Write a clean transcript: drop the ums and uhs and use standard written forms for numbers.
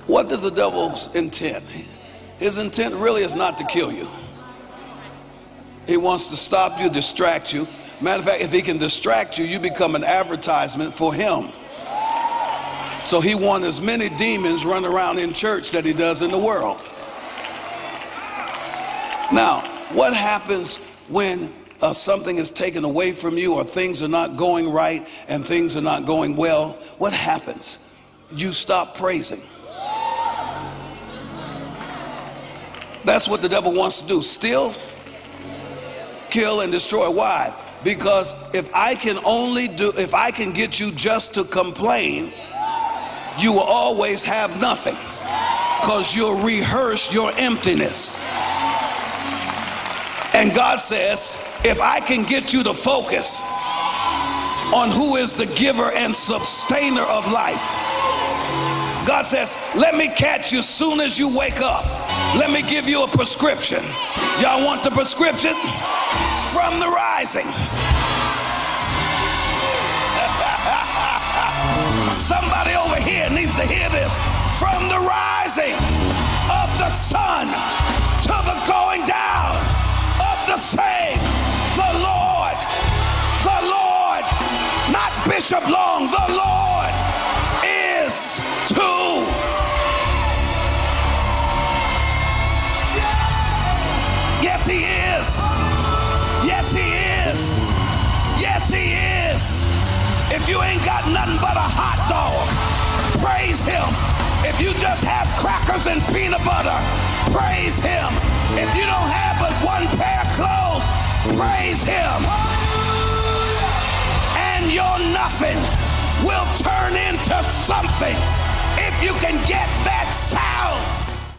What is the devil's intent? His intent really is not to kill you. He wants to stop you, distract you. Matter of fact, if he can distract you, you become an advertisement for him. So he wants as many demons running around in church that he does in the world. Now, what happens when something is taken away from you, or things are not going right and things are not going well? What happens? You stop praising. That's what the devil wants to do. Steal, kill, and destroy. Why? Because if I can get you just to complain, you will always have nothing, because you'll rehearse your emptiness. And God says, if I can get you to focus on who is the giver and sustainer of life, God says, let me catch you soon as you wake up. Let me give you a prescription. Y'all want the prescription? From the rising. Somebody over here needs to hear this. From the rising of the sun to the going down of the same, the Lord, not Bishop Long, the Lord is to. Yes, he is. Yes, he is. Yes, he is. If you ain't got nothing but a hot dog, praise him. If you just have crackers and peanut butter, praise him. If you don't have but one pair of clothes, praise him. And your nothing will turn into something if you can get that sound.